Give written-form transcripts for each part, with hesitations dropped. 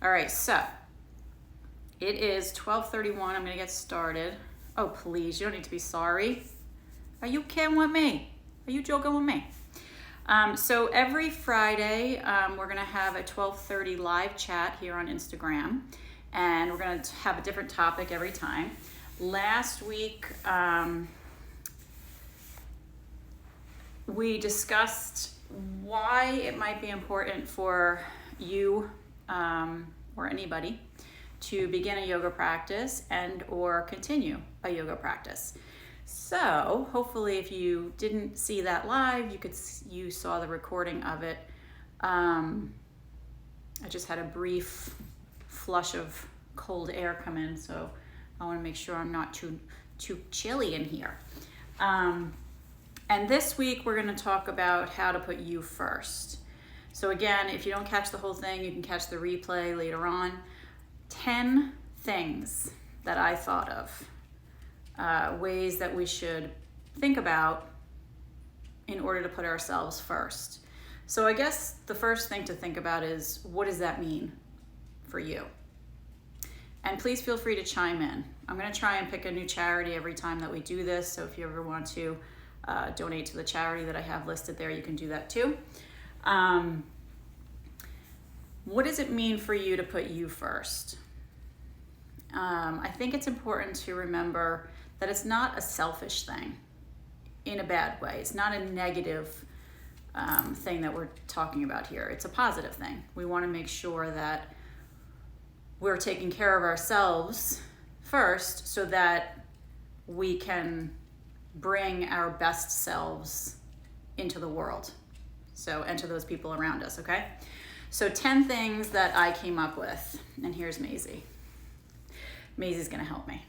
All right, so it is 12:31. I'm gonna get started. Oh, please, you don't need to be sorry. Are you kidding with me? Are you joking with me? So every Friday, we're gonna have a 12:30 live chat here on Instagram, and we're gonna have a different topic every time. Last week, we discussed why it might be important for you or anybody to begin a yoga practice and or continue a yoga practice. So hopefully if you didn't see that live, you saw the recording of it. I just had a brief flush of cold air come in, so I want to make sure I'm not too chilly in here. And this week we're going to talk about how to put you first. So again, if you don't catch the whole thing, you can catch the replay later on. 10 things that I thought of, ways that we should think about in order to put ourselves first. So I guess the first thing to think about is, what does that mean for you? And please feel free to chime in. I'm going to try and pick a new charity every time that we do this. So if you ever want to donate to the charity that I have listed there, you can do that too. What does it mean for you to put you first? I think it's important to remember that it's not a selfish thing in a bad way. It's not a negative thing that we're talking about here. It's a positive thing. We want to make sure that we're taking care of ourselves first so that we can bring our best selves into the world. And to those people around us, okay? So 10 things that I came up with, and here's Maisie. Maisie's gonna help me.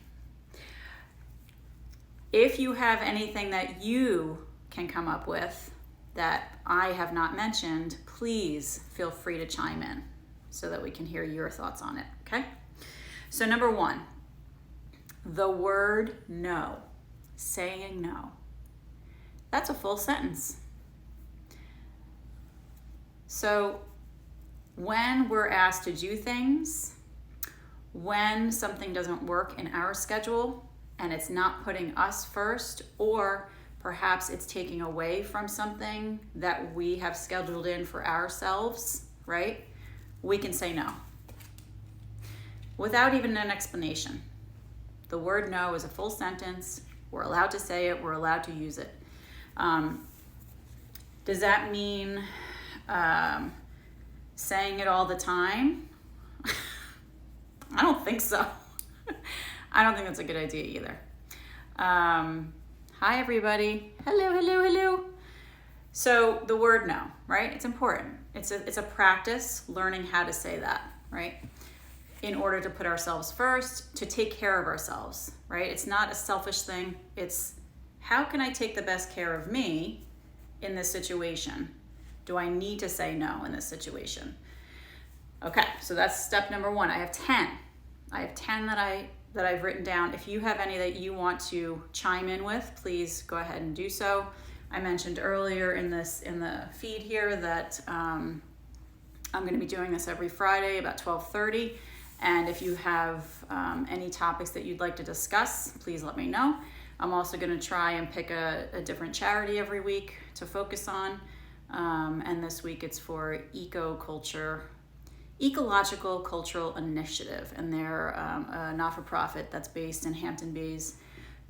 If you have anything that you can come up with that I have not mentioned, please feel free to chime in so that we can hear your thoughts on it, okay? So number 1, the word no, saying no. That's a full sentence. So when we're asked to do things, when something doesn't work in our schedule and it's not putting us first, or perhaps it's taking away from something that we have scheduled in for ourselves, right? We can say no without even an explanation. The word no is a full sentence. We're allowed to say it. We're allowed to use it. Does that mean saying it all the time? I don't think so. I don't think that's a good idea either. Hi, everybody. Hello. So the word no, right? It's important. It's a practice learning how to say that, right? In order to put ourselves first, to take care of ourselves, right? It's not a selfish thing. It's, how can I take the best care of me in this situation? Do I need to say no in this situation? Okay, so that's step number 1. I have 10. I have 10 that I've written down. If you have any that you want to chime in with, please go ahead and do so. I mentioned earlier in the feed here that I'm going to be doing this every Friday about 12:30. And if you have any topics that you'd like to discuss, please let me know. I'm also going to try and pick a different charity every week to focus on. And this week it's for Ecological Cultural Initiative. And they're a not-for-profit that's based in Hampton Bays,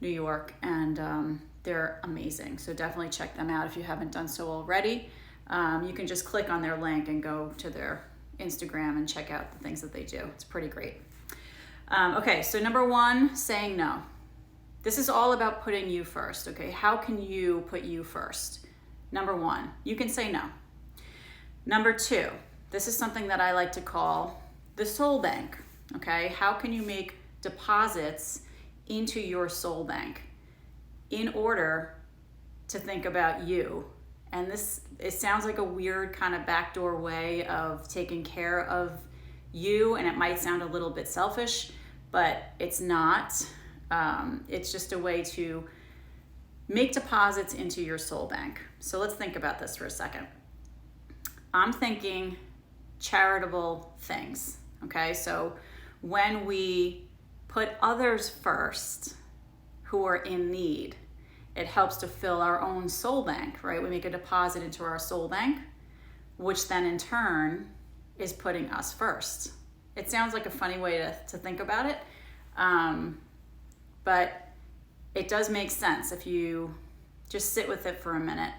New York. And they're amazing. So definitely check them out if you haven't done so already. You can just click on their link and go to their Instagram and check out the things that they do. It's pretty great. Okay, so number 1, saying no. This is all about putting you first, okay? How can you put you first? Number 1, you can say no. Number 2, this is something that I like to call the soul bank, okay? How can you make deposits into your soul bank in order to think about you? And it sounds like a weird kind of backdoor way of taking care of you, and it might sound a little bit selfish, but it's not. It's just a way to make deposits into your soul bank. So let's think about this for a second. I'm thinking charitable things, Okay, so when we put others first who are in need, it helps to fill our own soul bank, right? We make a deposit into our soul bank, which then in turn is putting us first. It sounds like a funny way to think about it, but it does make sense if you just sit with it for a minute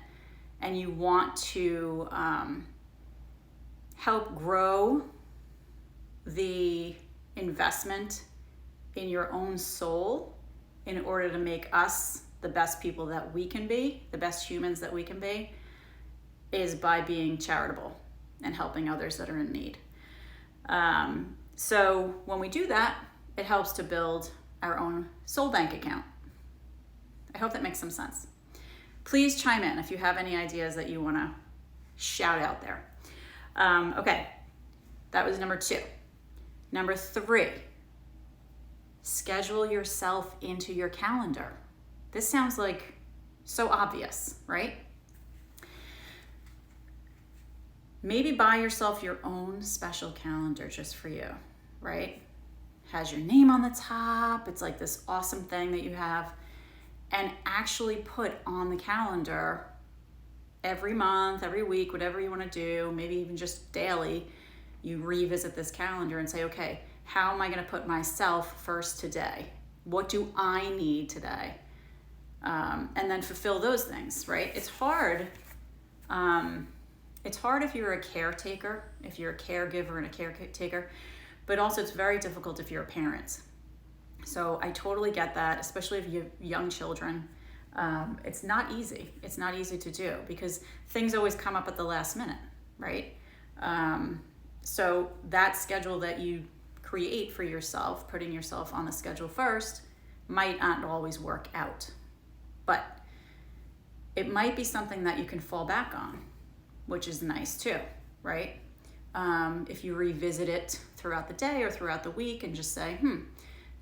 and you want to help grow the investment in your own soul in order to make us the best people that we can be, the best humans that we can be, is by being charitable and helping others that are in need. So when we do that, it helps to build our own soul bank account. I hope that makes some sense. Please chime in if you have any ideas that you want to shout out there. Okay, that was number 2. Number 3, schedule yourself into your calendar. This sounds like so obvious, right? Maybe buy yourself your own special calendar just for you, right? Has your name on the top. It's like this awesome thing that you have. And actually put on the calendar every month, every week, whatever you want to do, maybe even just daily, you revisit this calendar and say, okay, how am I going to put myself first today? What do I need today? And then fulfill those things, right? It's hard. It's hard if you're a caretaker, if you're a caregiver and a caretaker, but also it's very difficult if you're a parent. So I totally get that, especially if you have young children. It's not easy. It's not easy to do because things always come up at the last minute, right? So that schedule that you create for yourself, putting yourself on the schedule first, might not always work out. But it might be something that you can fall back on, which is nice too, right? If you revisit it throughout the day or throughout the week and just say,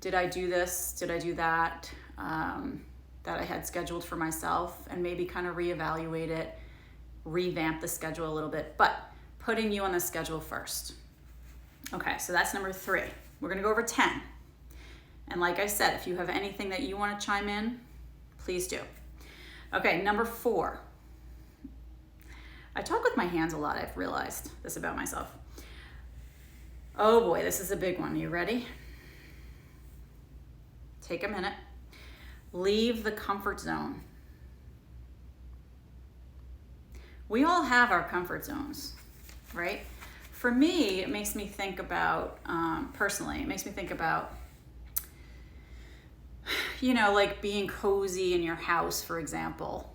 did I do this? Did I do that? That I had scheduled for myself, and maybe kind of reevaluate it, revamp the schedule a little bit, but putting you on the schedule first. Okay, so that's number 3. We're gonna go over 10. And like I said, if you have anything that you wanna chime in, please do. Okay, number 4. I talk with my hands a lot, I've realized this about myself. Oh boy, this is a big one. You ready? Take a minute. Leave the comfort zone. We all have our comfort zones, right? For me, it makes me think about, personally, it makes me think about, like being cozy in your house, for example,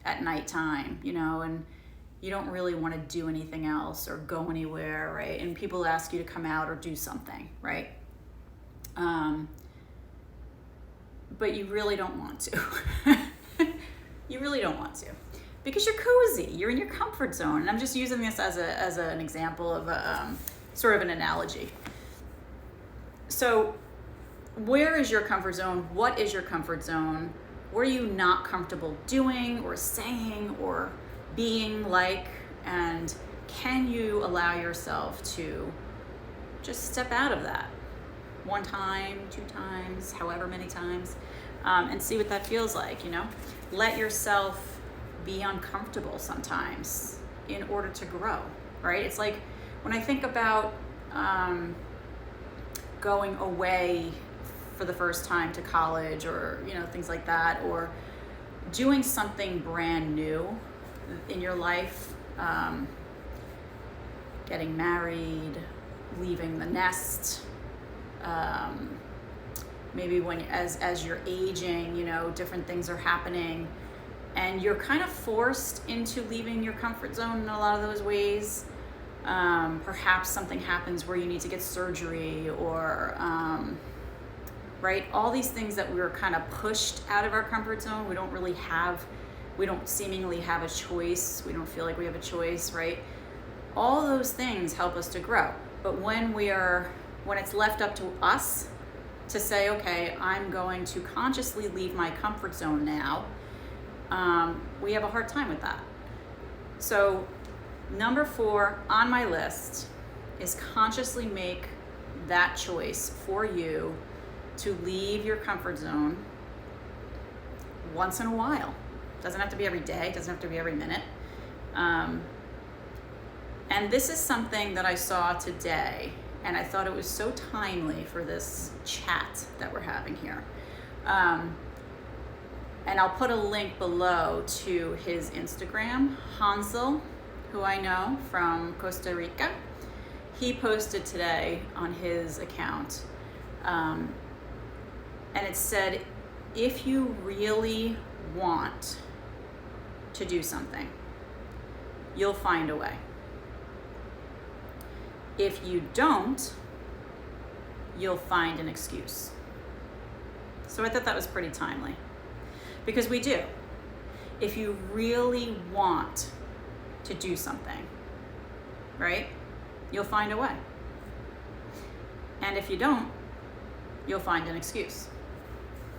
at nighttime, and you don't really want to do anything else or go anywhere, right? And people ask you to come out or do something, right? But you really don't want to. You really don't want to. Because you're cozy, you're in your comfort zone. And I'm just using this as an example of sort of an analogy. So where is your comfort zone? What is your comfort zone? What are you not comfortable doing or saying or being like? And can you allow yourself to just step out of that? 1 time, 2 times, however many times, and see what that feels like, Let yourself be uncomfortable sometimes in order to grow, right? It's like when I think about going away for the first time to college or, things like that, or doing something brand new in your life, getting married, leaving the nest, maybe as you're aging, different things are happening and you're kind of forced into leaving your comfort zone in a lot of those ways. Perhaps something happens where you need to get surgery or, right? All these things that we're kind of pushed out of our comfort zone. We don't seemingly have a choice. We don't feel like we have a choice, right? All those things help us to grow. But when it's left up to us to say, okay, I'm going to consciously leave my comfort zone now, we have a hard time with that. So number 4 on my list is consciously make that choice for you to leave your comfort zone once in a while. Doesn't have to be every day, doesn't have to be every minute. And this is something that I saw today, and I thought it was so timely for this chat that we're having here. And I'll put a link below to his Instagram, Hansel, who I know from Costa Rica. He posted today on his account, and it said, if you really want to do something, you'll find a way. If you don't, you'll find an excuse. So I thought that was pretty timely, because we do. If you really want to do something, right, you'll find a way. And if you don't, you'll find an excuse.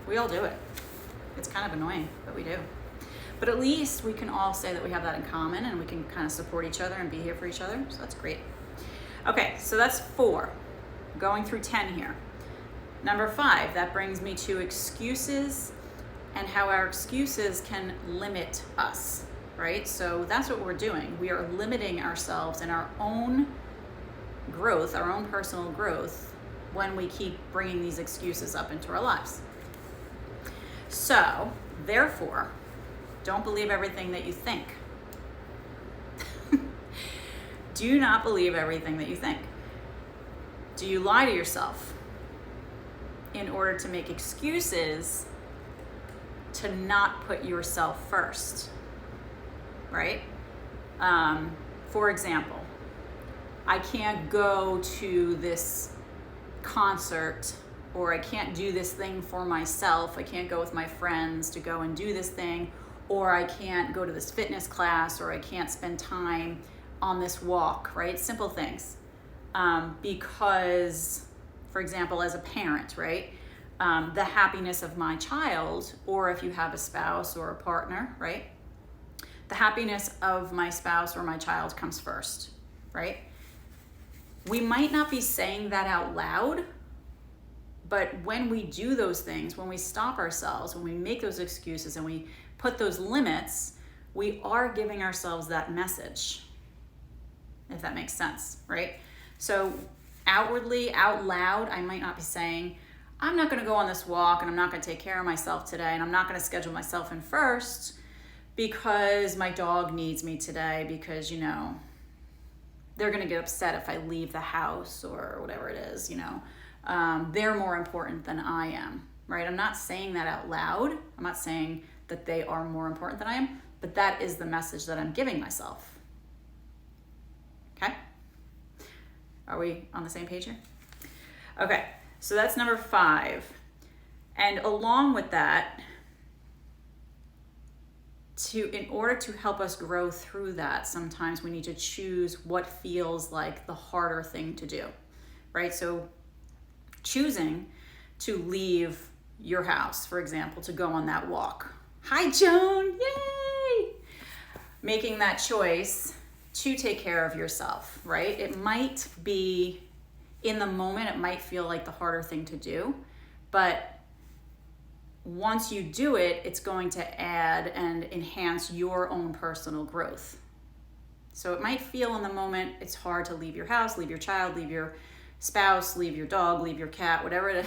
We all do it. It's kind of annoying, but we do. But at least we can all say that we have that in common, and we can kind of support each other and be here for each other. So that's great. Okay, so that's 4. Going through 10 here. Number 5, that brings me to excuses and how our excuses can limit us, right? So that's what we're doing. We are limiting ourselves in our own growth, our own personal growth, when we keep bringing these excuses up into our lives. So, therefore, don't believe everything that you think. Do not believe everything that you think. Do you lie to yourself in order to make excuses to not put yourself first, right? For example, I can't go to this concert, or I can't do this thing for myself. I can't go with my friends to go and do this thing, or I can't go to this fitness class, or I can't spend time on this walk, right? Simple things. Because, for example, as a parent, right? The happiness of my child, or if you have a spouse or a partner, right? The happiness of my spouse or my child comes first, right? We might not be saying that out loud, but when we do those things, when we stop ourselves, when we make those excuses and we put those limits, we are giving ourselves that message, if that makes sense, right? So outwardly, out loud, I might not be saying, I'm not going to go on this walk, and I'm not going to take care of myself today, and I'm not going to schedule myself in first because my dog needs me today, because, you know, they're going to get upset if I leave the house or whatever it is, you know. They're more important than I am, right? I'm not saying that out loud. I'm not saying that they are more important than I am, but that is the message that I'm giving myself. Okay? Are we on the same page here? Okay, so that's number 5. And along with that, in order to help us grow through that, sometimes we need to choose what feels like the harder thing to do, right? So choosing to leave your house, for example, to go on that walk. Hi, Joan, yay! Making that choice to take care of yourself, right? It might be, in the moment, it might feel like the harder thing to do, but once you do it, it's going to add and enhance your own personal growth. So it might feel in the moment it's hard to leave your house, leave your child, leave your spouse, leave your dog, leave your cat, whatever it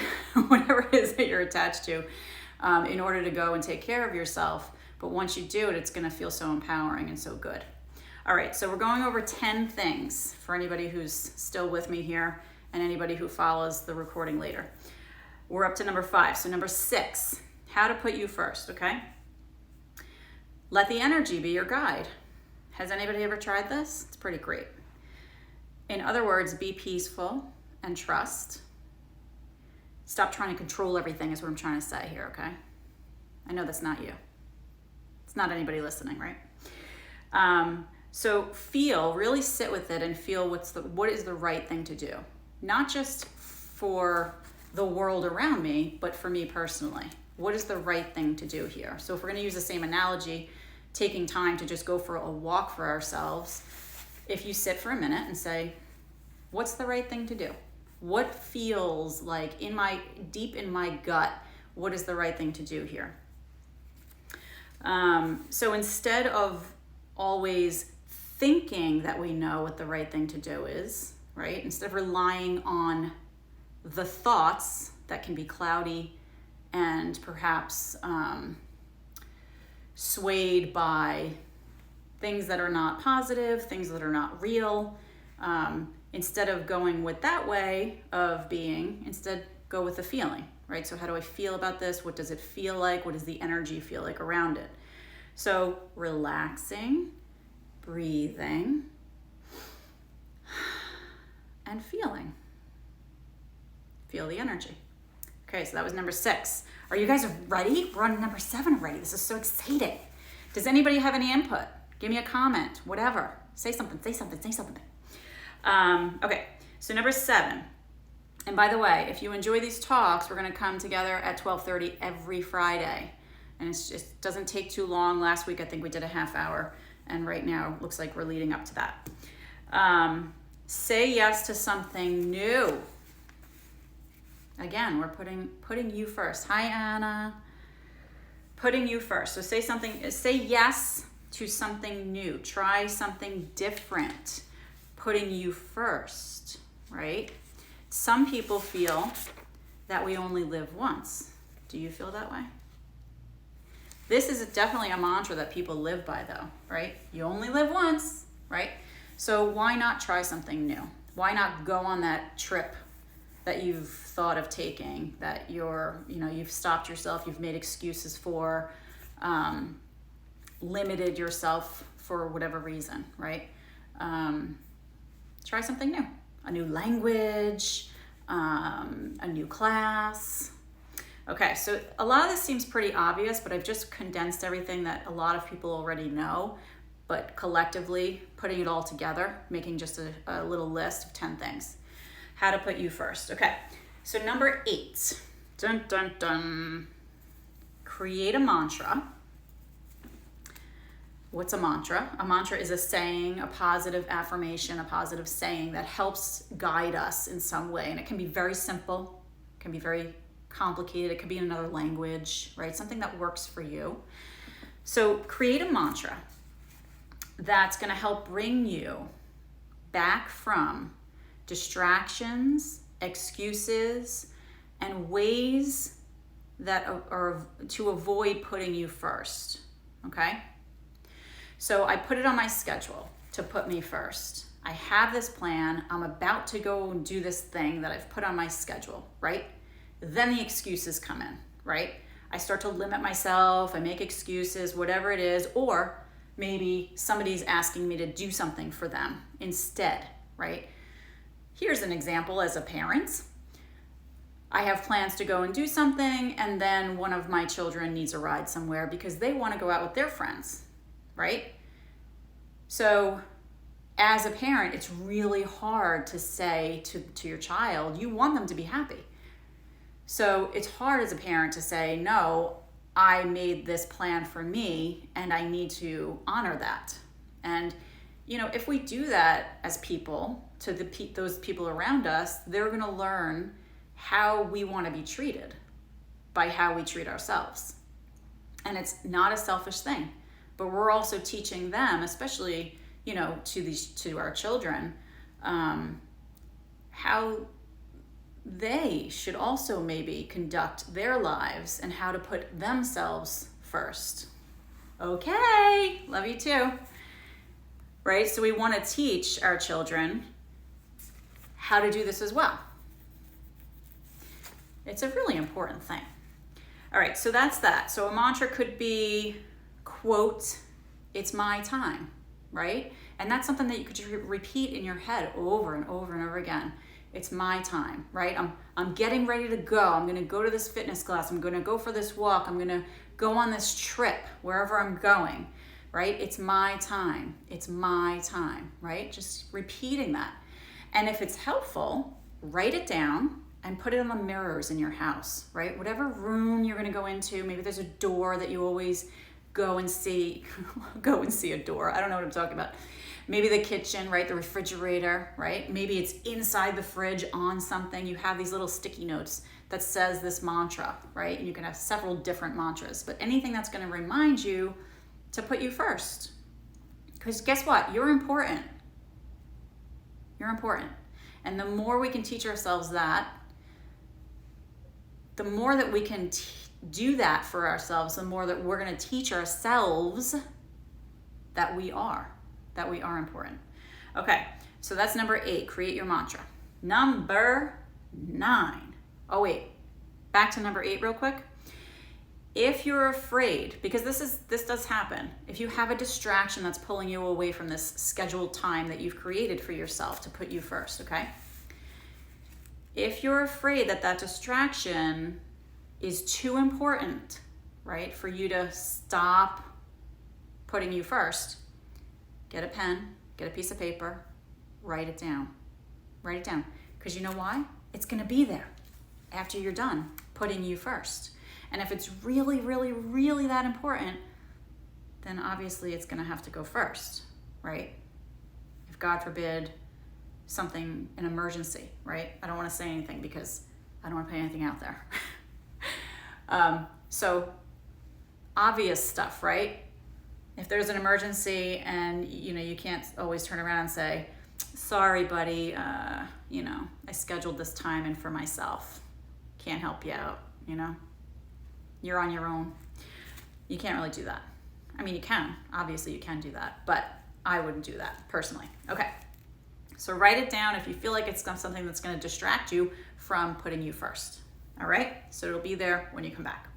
is that you're attached to, in order to go and take care of yourself. But once you do it, it's going to feel so empowering and so good. All right, so we're going over 10 things for anybody who's still with me here and anybody who follows the recording later. We're up to number 5. So number 6, how to put you first, okay? Let the energy be your guide. Has anybody ever tried this? It's pretty great. In other words, be peaceful and trust. Stop trying to control everything is what I'm trying to say here, okay? I know that's not you. It's not anybody listening, right? So really sit with it and feel what is the right thing to do. Not just for the world around me, but for me personally. What is the right thing to do here? So if we're going to use the same analogy, taking time to just go for a walk for ourselves, if you sit for a minute and say, What's the right thing to do? What feels like deep in my gut, what is the right thing to do here? So instead of always thinking that we know what the right thing to do is, right? Instead of relying on the thoughts that can be cloudy and perhaps swayed by things that are not positive, things that are not real, instead of going with that way of being, instead go with the feeling, right? So how do I feel about this? What does it feel like? What does the energy feel like around it? So relaxing, breathing, and feeling. Feel the energy. Okay, so that was number 6. Are you guys ready? We're on number 7 already. This is so exciting. Does anybody have any input? Give me a comment, whatever. Say something. Okay, so number 7. And by the way, if you enjoy these talks, we're going to come together at 12:30 every Friday. And it doesn't take too long. Last week, I think we did a half hour. And right now, it looks like we're leading up to that. Say yes to something new. Again, we're putting you first. Hi, Anna. Putting you first. So say yes to something new. Try something different. Putting you first, right? Some people feel that we only live once. Do you feel that way? This is definitely a mantra that people live by though, right? You only live once, right? So why not try something new? Why not go on that trip that you've thought of taking, that you've stopped yourself, you've made excuses for, limited yourself for whatever reason, right? Try something new. A new language, a new class. Okay, so a lot of this seems pretty obvious, but I've just condensed everything that a lot of people already know, but collectively putting it all together, making just a little list of 10 things. How to put you first. Okay, so number 8. Dun, dun, dun. Create a mantra. What's a mantra? A mantra is a saying, a positive affirmation, a positive saying that helps guide us in some way. And it can be very simple, it can be very complicated, it could be in another language, right? Something that works for you. So create a mantra that's going to help bring you back from distractions, excuses, and ways that are to avoid putting you first, okay? So I put it on my schedule to put me first. I have this plan. I'm about to go and do this thing that I've put on my schedule, right? Then the excuses come in, right? I start to limit myself. I make excuses, whatever it is, or maybe somebody's asking me to do something for them instead, right? Here's an example as a parent. I have plans to go and do something, and then one of my children needs a ride somewhere because they want to go out with their friends, right? So as a parent, it's really hard to say to your child, you want them to be happy. So it's hard as a parent to say, no, I made this plan for me and I need to honor that. And, if we do that as people to those people around us, they're going to learn how we want to be treated by how we treat ourselves. And it's not a selfish thing, but we're also teaching them, especially, to our children, how they should also maybe conduct their lives and how to put themselves first. Okay, love you too. Right? So we want to teach our children how to do this as well. It's a really important thing. All right, so that's that. So a mantra could be, quote, "It's my time," right? And that's something that you could repeat in your head over and over and over again. It's my time, right? I'm getting ready to go. I'm going to go to this fitness class. I'm going to go for this walk. I'm going to go on this trip wherever I'm going, right? It's my time. It's my time, right? Just repeating that. And if it's helpful, write it down and put it on the mirrors in your house, right? Whatever room you're going to go into, maybe there's a door that you always go and see a door. I don't know what I'm talking about. Maybe the kitchen, right? The refrigerator, right? Maybe it's inside the fridge on something. You have these little sticky notes that says this mantra, right? And you can have several different mantras, but anything that's going to remind you to put you first. Because guess what? You're important. You're important. And the more we can teach ourselves that, the more that we can do that for ourselves, the more that we're going to teach ourselves that we are important. Okay, so that's number 8, create your mantra. Number 9. Oh wait, back to number 8 real quick. If you're afraid, because this does happen, if you have a distraction that's pulling you away from this scheduled time that you've created for yourself to put you first, okay? If you're afraid that that distraction is too important, right, for you to stop putting you first, get a pen, get a piece of paper, write it down. Write it down. Because you know why? It's going to be there after you're done putting you first. And if it's really, really, really that important, then obviously it's going to have to go first, right? If God forbid something, an emergency, right? I don't want to say anything because I don't want to put anything out there. So obvious stuff, right? If there's an emergency and you can't always turn around and say, sorry, buddy, I scheduled this time in for myself. Can't help you out, You're on your own. You can't really do that. I mean, you can. Obviously, you can do that, but I wouldn't do that personally. Okay. So write it down if you feel like it's something that's going to distract you from putting you first. All right? So it'll be there when you come back.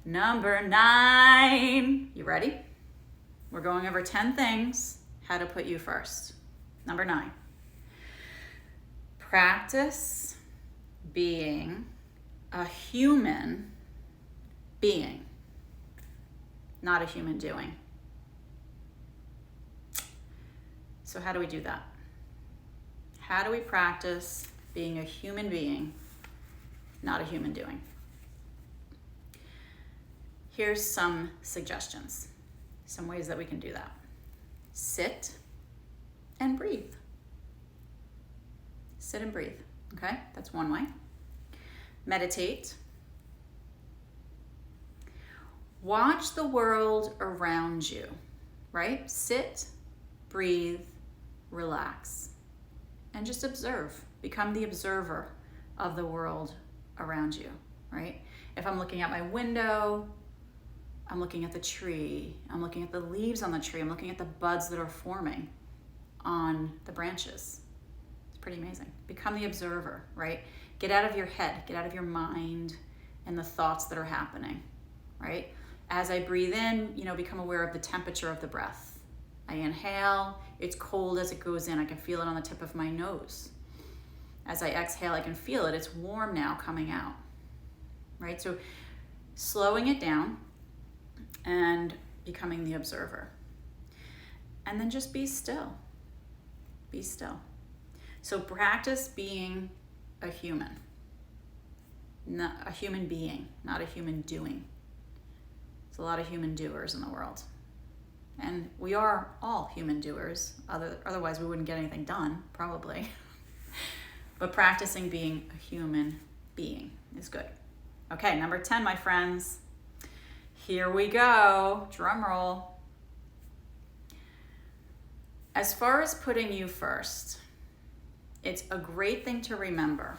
Number 9. You ready? We're going over 10 things how to put you first. Number 9. Practice being a human being, not a human doing. So how do we do that? How do we practice being a human being, not a human doing? Here's some suggestions, some ways that we can do that. Sit and breathe. Sit and breathe, okay? That's one way. Meditate. Watch the world around you, right? Sit, breathe, relax, and just observe. Become the observer of the world around you, right? If I'm looking out my window, I'm looking at the tree, I'm looking at the leaves on the tree, I'm looking at the buds that are forming on the branches. It's pretty amazing. Become the observer, right? Get out of your head, get out of your mind and the thoughts that are happening, right? As I breathe in, become aware of the temperature of the breath. I inhale, it's cold as it goes in. I can feel it on the tip of my nose. As I exhale, I can feel it. It's warm now coming out, right? So slowing it down and becoming the observer. And then just be still. Be still. So practice being a human. Not a human being, not a human doing. There's a lot of human doers in the world. And we are all human doers. Otherwise, we wouldn't get anything done, probably. But practicing being a human being is good. Okay, number 10, my friends. Here we go. Drum roll. As far as putting you first, it's a great thing to remember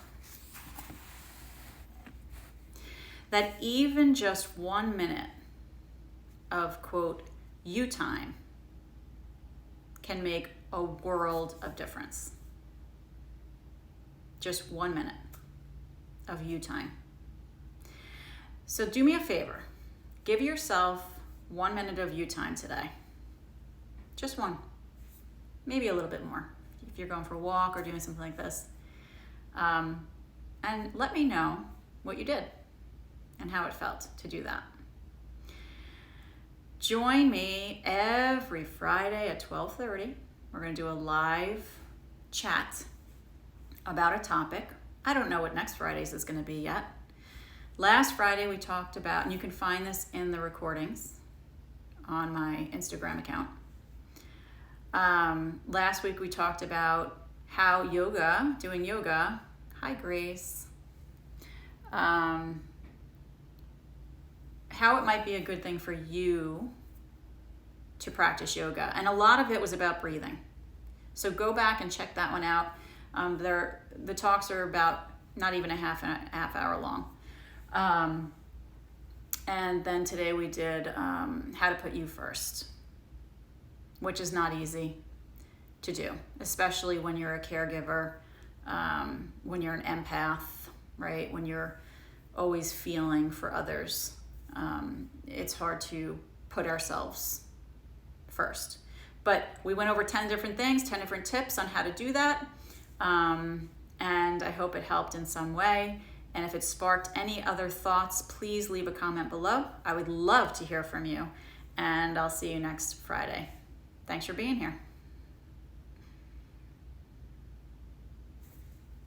that even just 1 minute of, quote, you time can make a world of difference. Just 1 minute of you time. So do me a favor. Give yourself 1 minute of you time today. Just one. Maybe a little bit more if you're going for a walk or doing something like this. And let me know what you did and how it felt to do that. Join me every Friday at 12:30. We're going to do a live chat about a topic. I don't know what next Friday's is going to be yet. Last Friday we talked about, and you can find this in the recordings, on my Instagram account. Last week we talked about how doing yoga, hi Grace, how it might be a good thing for you to practice yoga. And a lot of it was about breathing. So go back and check that one out. The talks are about not even a half hour long. And then today we did how to put you first, which is not easy to do, especially when you're a caregiver, when you're an empath, right? When you're always feeling for others. It's hard to put ourselves first. But we went over 10 different things, 10 different tips on how to do that. And I hope it helped in some way. And if it sparked any other thoughts, please leave a comment below. I would love to hear from you. And I'll see you next Friday. Thanks for being here.